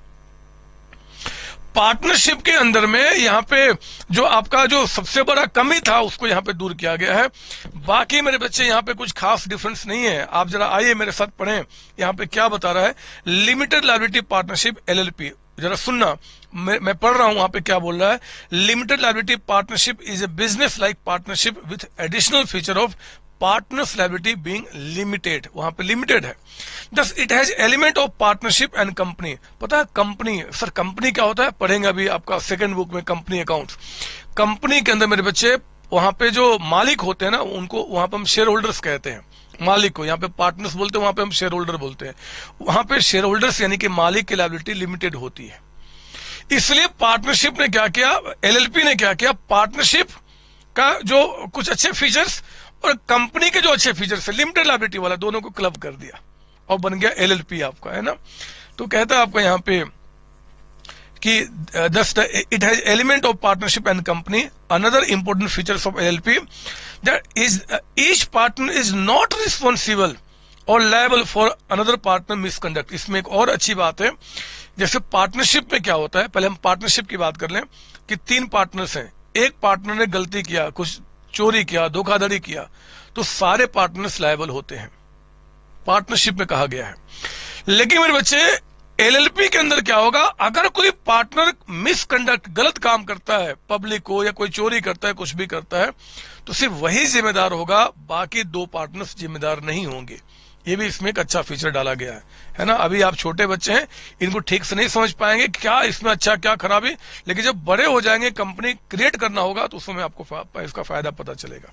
पार्टनरशिप के अंदर में यहाँ पे जो आपका जो सबसे बड़ा कमी था उसको यहाँ पे दूर किया गया है। बाकी मेरे बच्चे यहाँ पे कुछ खास डिफरेंस नहीं है। आप जरा आइए मेरे साथ पढ़ें, यहाँ पे क्या बता रहा है। लिमिटेड लायबिलिटी पार्टनरशिप LLP, जरा सुनना, मैं पढ़ रहा हूं वहां पे क्या बोल रहा है। Limited liability partnership is a business like partnership with additional feature of partners liability being limited. वहां पे लिमिटेड है। Thus it has element of partnership and company. पता है कंपनी, सर कंपनी क्या होता है, पढ़ेंगे अभी आपका सेकंड बुक में कंपनी अकाउंट्स। कंपनी के अंदर मेरे बच्चे वहां पे जो मालिक होते हैं ना, उनको वहां पे हम शेयर होल्डर्स कहते हैं। मालिक को यहाँ पे पार्टनर्स बोलते हैं, वहां पे हम शेयर होल्डर बोलते हैं। वहां पे शेयर होल्डर्स यानी कि मालिक की लायबिलिटी लिमिटेड होती है। इसलिए पार्टनरशिप ने क्या किया, LLP ने क्या किया, पार्टनरशिप का जो कुछ अच्छे फीचर्स और कंपनी के जो अच्छे फीचर्स है, लिमिटेड लायबिलिटी वाला, दोनों को क्लब कर दिया और बन गया LLP आपका, है ना। तो कहता है आपका यहाँ पे कि it has element of partnership and company. Another important features of LLP that is each partner is not responsible और liable for another partner misconduct. इसमें एक और अच्छी बात है, जैसे पार्टनरशिप में क्या होता है, पहले हम पार्टनरशिप की बात कर लें कि 3 पार्टनर्स हैं, एक पार्टनर ने गलती किया, कुछ चोरी किया, धोखाधड़ी किया, तो सारे पार्टनर्स लायबल होते हैं, पार्टनरशिप में कहा गया है। लेकिन मेरे बच्चे LLP के अंदर क्या होगा, अगर कोई पार्टनर मिसकंडक्ट, गलत काम करता है, पब्लिक को या कोई चोरी करता है, कुछ भी करता है, तो सिर्फ वही जिम्मेदार होगा, बाकी 2 पार्टनर्स जिम्मेदार नहीं होंगे। ये भी इसमें एक अच्छा फीचर डाला गया है ना। अभी आप छोटे बच्चे हैं, इनको ठीक से नहीं समझ पाएंगे क्या इसमें अच्छा क्या खराबी, लेकिन जब बड़े हो जाएंगे, कंपनी क्रिएट करना होगा, तो उसमें आपको इसका फायदा पता चलेगा।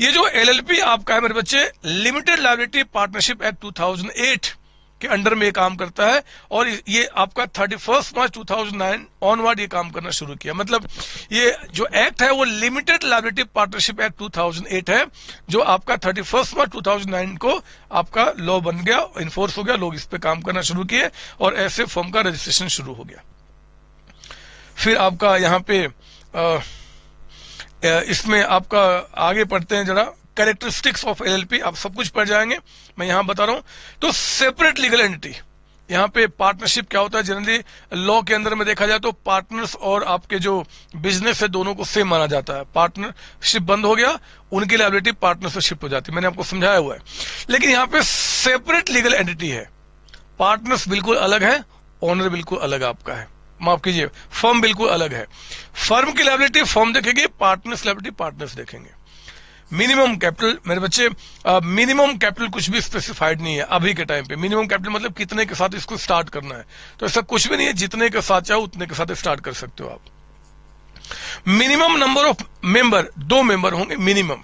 ये जो LLP आपका है मेरे बच्चे, लिमिटेड लायबिलिटी पार्टनरशिप एक्ट 2008 के अंडर में ये काम करता है, और ये आपका 31 मार्च 2009 ऑनवर्ड ये काम करना शुरू किया। मतलब ये जो एक्ट है वो लिमिटेड लायबिलिटी पार्टनरशिप एक्ट 2008 है, जो आपका 31 मार्च 2009 को आपका लॉ बन गया, इन्फोर्स हो गया, लोग इस पे काम करना शुरू किए और ऐसे फर्म का रजिस्ट्रेशन शुरू हो गया। फिर आपका यहाँ पे इसमें आपका आगे पढ़ते हैं जरा, कैरेक्टरिस्टिक्स ऑफ LLP, आप सब कुछ पढ़ जाएंगे, मैं यहां बता रहा हूं। तो सेपरेट लीगल एंटिटी, यहां पे पार्टनरशिप क्या होता है, जनरली लॉ के अंदर में देखा जाए तो पार्टनर्स और आपके जो बिजनेस है दोनों को सेम माना जाता है। पार्टनरशिप बंद हो गया, उनकी लायबिलिटी पार्टनर से शिफ्ट हो जाती है, मैंने आपको समझाया हुआ है। लेकिन यहाँ पे सेपरेट लीगल एंटिटी है, पार्टनर्स बिल्कुल अलग है, ओनर बिल्कुल अलग आपका है, माफ कीजिए फर्म बिल्कुल अलग है। फर्म की लायबिलिटी फर्म देखेगी, पार्टनर्स लायबिलिटी पार्टनर्स देखेंगे। मिनिमम कैपिटल मेरे बच्चे, मिनिमम कैपिटल कुछ भी स्पेसिफाइड नहीं है अभी के टाइम पे। मिनिमम कैपिटल मतलब कितने के साथ इसको स्टार्ट करना है, तो ऐसा कुछ भी नहीं है, जितने के साथ चाहो उतने के साथ स्टार्ट कर सकते हो आप। Minimum number of member, 2 member होंगे मिनिमम।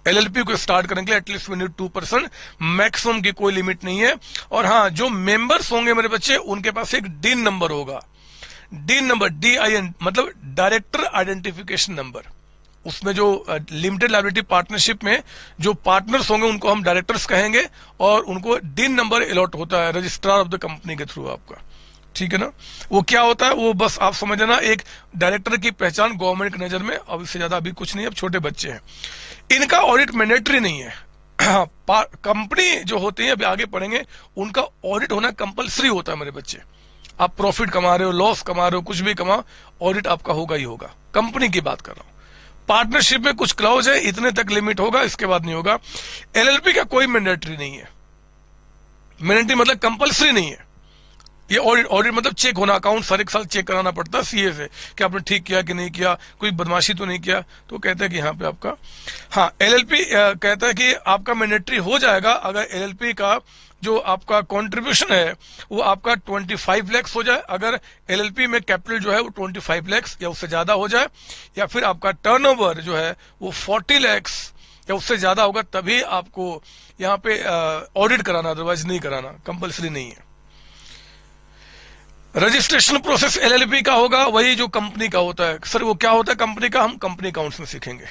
LLP को स्टार्ट करने के लिए एटलीस्ट वी नीड 2%, मैक्सिमम की कोई लिमिट नहीं है। और हाँ, जो मेंबर्स होंगे मेरे बच्चे, उनके पास एक DIN नंबर होगा। DIN नंबर, DIN मतलब डायरेक्टर आइडेंटिफिकेशन नंबर। उसमें जो लिमिटेड लायबिलिटी पार्टनरशिप में जो पार्टनर्स होंगे उनको हम डायरेक्टर्स कहेंगे, और उनको डिन नंबर अलॉट होता है रजिस्ट्रार ऑफ द कंपनी के थ्रू आपका, ठीक है ना। वो क्या होता है, वो बस आप समझ लेना एक डायरेक्टर की पहचान गवर्नमेंट की नजर में, अब इससे ज्यादा अभी कुछ नहीं, अब छोटे बच्चे हैं। इनका ऑडिट मैंडेटरी नहीं है। कंपनी जो होती है, अभी आगे पढ़ेंगे, उनका ऑडिट होना कंपलसरी होता है मेरे बच्चे। आप प्रॉफिट कमा रहे हो, लॉस कमा रहे हो, कुछ भी कमाओ, ऑडिट आपका होगा ही होगा। कंपनी की बात कर रहा हूं। पार्टनरशिप में कुछ क्लॉज है, इतने तक लिमिट होगा, इसके बाद नहीं होगा। एलएलपी का कोई मैंडेटरी नहीं है। मैंडेटरी मतलब कंपलसरी नहीं है। ये ऑडिट मतलब चेक होना, अकाउंट हर एक साल चेक कराना पड़ता है सीए से कि आपने ठीक किया कि नहीं किया, कोई बदमाशी तो नहीं किया, तो कहते हैं कि यहाँ पे आपका, हाँ एलएलपी कहता है कि आपका मैंडेटरी हो जाएगा अगर एलएलपी का जो आपका कंट्रीब्यूशन है वो आपका 25 लाख हो जाए, अगर एलएलपी में कैपिटल जो है वो 25 लाख या उससे ज्यादा हो जाए, या फिर आपका टर्नओवर जो है वो 40 लाख या उससे ज्यादा होगा, तभी आपको यहाँ पे ऑडिट कराना, अदरवाइज नहीं कराना, कंपलसरी नहीं है। रजिस्ट्रेशन प्रोसेस एलएलपी का होगा वही जो कंपनी का होता है। सर वो क्या होता है कंपनी का, हम कंपनी अकाउंट्स में सीखेंगे,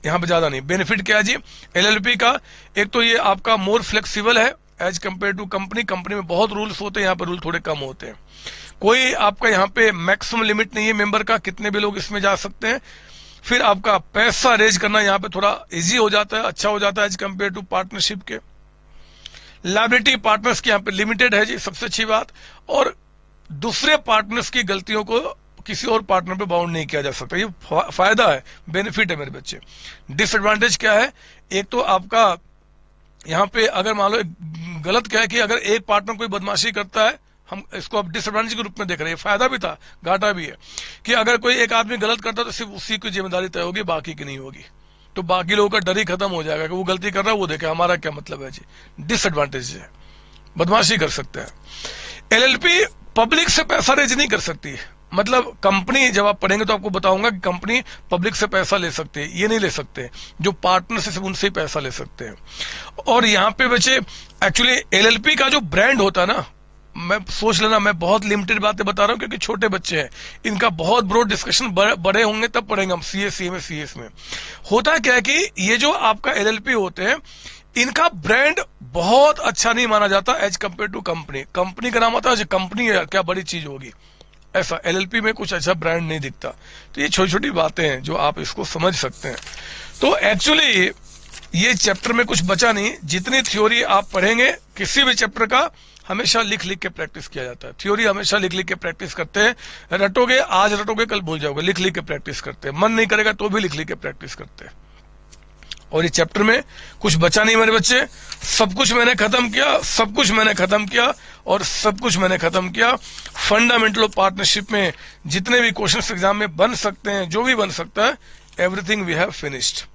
यहाँ पे ज्यादा नहीं। बेनिफिट क्या है जी एलएलपी का, एक तो ये आपका मोर फ्लेक्सिबल है as compare to company. Company में बहुत रूल्स होते हैं, यहाँ पे रूल थोड़े कम होते हैं। कोई आपका यहाँ पे मैक्सिमम लिमिट नहीं है मेंबर का, कितने भी लोग इसमें जा सकते हैं। फिर आपका पैसा रेज करना यहाँ पे थोड़ा इजी हो जाता है, अच्छा हो जाता है एज कंपेयर टू पार्टनरशिप के। लायबिलिटी पार्टनर्स की यहाँ पे लिमिटेड है जी, सबसे अच्छी बात। और दूसरे पार्टनर्स की गलतियों को किसी और पार्टनर पे बाउंड नहीं किया जा सकता, ये फायदा है, बेनिफिट है मेरे बच्चे। डिसएडवांटेज क्या है, एक तो आपका यहाँ पे अगर मान लो गलत क्या है कि अगर एक पार्टनर कोई बदमाशी करता है, हम इसको अब डिसएडवांटेज के रूप में देख रहे हैं, फायदा भी था घाटा भी है कि अगर कोई एक आदमी गलत करता है तो सिर्फ उसी की जिम्मेदारी तय होगी, बाकी की नहीं होगी, तो बाकी लोगों का डर ही खत्म हो जाएगा कि वो गलती कर रहा है, वो देखे हमारा क्या मतलब है जी। डिसएडवांटेज है, बदमाशी कर सकते हैं। एलएलपी पब्लिक से पैसा रेज नहीं कर सकती, मतलब कंपनी जब आप पढ़ेंगे तो आपको बताऊंगा कि कंपनी पब्लिक से पैसा ले सकते हैं, ये नहीं ले सकते, जो पार्टनर से उनसे ही पैसा ले सकते हैं। और यहाँ पे बच्चे एक्चुअली एलएलपी का जो ब्रांड होता है ना, मैं सोच लेना मैं बहुत लिमिटेड बातें बता रहा हूँ क्योंकि छोटे बच्चे हैं, इनका बहुत ब्रॉड डिस्कशन बड़े होंगे तब पढ़ेंगे हम सीएस में। होता क्या है कि ये जो आपका एलएलपी होते हैं इनका ब्रांड बहुत अच्छा नहीं माना जाता as compare to company. Company का नाम आता है कंपनी है, क्या बड़ी चीज होगी, ऐसा एलएलपी में कुछ अच्छा ब्रांड नहीं दिखता। तो ये छोटी छोटी बातें हैं जो आप इसको समझ सकते हैं। तो एक्चुअली ये चैप्टर में कुछ बचा नहीं, जितनी थ्योरी आप पढ़ेंगे किसी भी चैप्टर का हमेशा लिख लिख के प्रैक्टिस किया जाता है। थ्योरी हमेशा लिख लिख के प्रैक्टिस करते हैं, रटोगे आज रटोगे कल भूल जाओगे, लिख लिख के प्रैक्टिस करते हैं, मन नहीं करेगा तो भी लिख लिख के प्रैक्टिस करते हैं। और इस चैप्टर में कुछ बचा नहीं मेरे बच्चे, सब कुछ मैंने खत्म किया, सब कुछ मैंने खत्म किया और सब कुछ मैंने खत्म किया। फंडामेंटल ऑफ पार्टनरशिप में जितने भी क्वेश्चंस एग्जाम में बन सकते हैं, जो भी बन सकता है, एवरीथिंग वी हैव फिनिश्ड।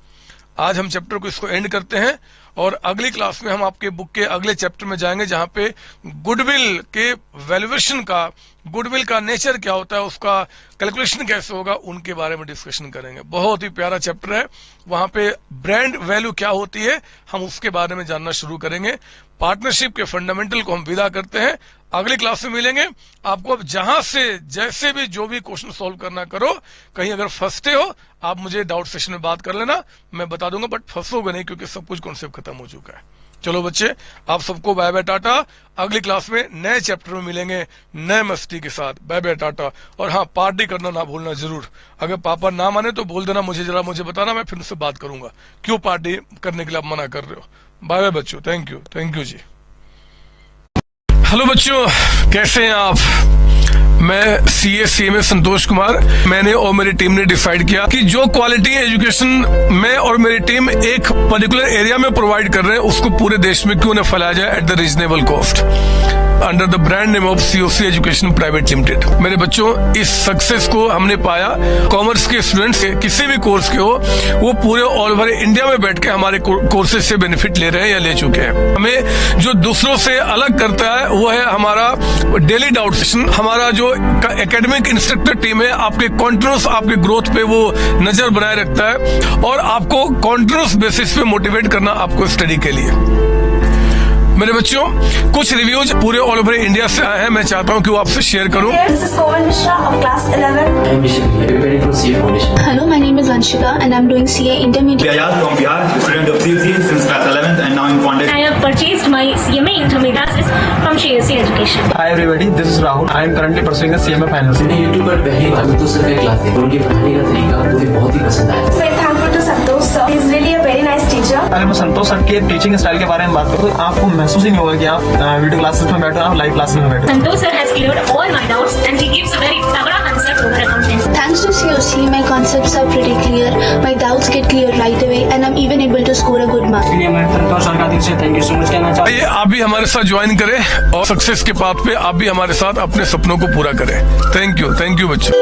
आज हम चैप्टर को इसको एंड करते हैं और अगली क्लास में हम आपके बुक के अगले चैप्टर में जाएंगे जहां पे गुडविल के वैल्यूएशन का, गुडविल का नेचर क्या होता है, उसका कैलकुलेशन कैसे होगा, उनके बारे में डिस्कशन करेंगे। बहुत ही प्यारा चैप्टर है, वहां पे ब्रांड वैल्यू क्या होती है हम उसके बारे में जानना शुरू करेंगे। पार्टनरशिप के फंडामेंटल को हम विदा करते हैं, अगली क्लास में मिलेंगे। आपको अब जहां से जैसे भी जो भी क्वेश्चन सॉल्व करना करो, कहीं अगर फंसते हो आप मुझे डाउट सेशन में बात कर लेना, मैं बता दूंगा, बट फंसोगे नहीं क्योंकि सब कुछ कॉन्सेप्ट खत्म हो चुका है। चलो बच्चे, आप सबको बाय बाय टाटा। अगली क्लास में नए चैप्टर में मिलेंगे नए मस्ती के साथ। Bye bye tata. और हाँ, पार्टी करना ना भूलना जरूर। अगर पापा ना माने तो बोल देना, मुझे बताना, मैं फिर उनसे बात करूंगा क्यों पार्टी करने के लिए आप मना कर रहे हो। बाय बाय बच्चों, थैंक यू जी। हेलो बच्चों, कैसे हैं आप? मैं CA संतोष कुमार। मैंने और मेरी टीम ने डिसाइड किया कि जो क्वालिटी एजुकेशन मैं और मेरी टीम एक पर्टिकुलर एरिया में प्रोवाइड कर रहे हैं उसको पूरे देश में क्यों न फैलाया जाए at the reasonable cost under the brand name of COC education private limited. मेरे बच्चों, इस सक्सेस को हमने पाया, कॉमर्स के स्टूडेंट्स किसी भी कोर्स के हो, वो पूरे ऑल ओवर इंडिया में बैठ के हमारे कोर्सेज से बेनिफिट ले रहे हैं या ले चुके हैं। हमें जो दूसरों से अलग करता है वो है हमारा डेली डाउट सेशन। हमारा जो एकेडमिक इंस्ट्रक्टर टीम है आपके कॉन्टिन्यूस आपके ग्रोथ पे वो नजर बनाए रखता है और आपको कॉन्टिन्यूस बेसिस पे मोटिवेट करना आपको स्टडी के लिए। मेरे बच्चों, कुछ रिव्यूज पूरे ऑल ओवर इंडिया से आए हैं, मैं चाहता हूं कि वो आपसे शेयर करूं। This is Komal Mishra of class 11. I am Vishal, preparing for CA Foundation. Hello, my name is Vanshika and I'm doing CA Intermediate. Ayaz from Bihar, student of CUC since class 11th and now in Foundation. I have purchased my CMA intermediate classes from CSC Education. Hi everybody, this is Rahul. I am currently pursuing a CMA finals. मैंने YouTube पर पहली बार तो sir का class देखा, उनके पढ़ाने का तरीका मुझे बहुत ही पसंद आया। Very thankful to Santosh sir. He is really a very nice teacher. अगर मैं संतोष सर के टीचिंग स्टाइल के बारे में बात करूँ तो आपको महसूस ही नहीं होगा कि आप वीडियो क्लासेस में बैठे हो, आप लाइव क्लासेस में बैठे हो। Santosh sir has cleared all my doubts and he gives a very thorough answer over accountancy. Thanks to COC, my concepts are pretty clear, my doubts get cleared right away and I'm even able to score a good mark. इसलिए मैं संतोष sir का दिल से thank you so much कहना चाहता हूँ। आइए आप भी हमारे साथ ज्वाइन करें और सक्सेस के पाथ पे आप भी हमारे साथ अपने सपनों को पूरा करें। थैंक यू बच्चों।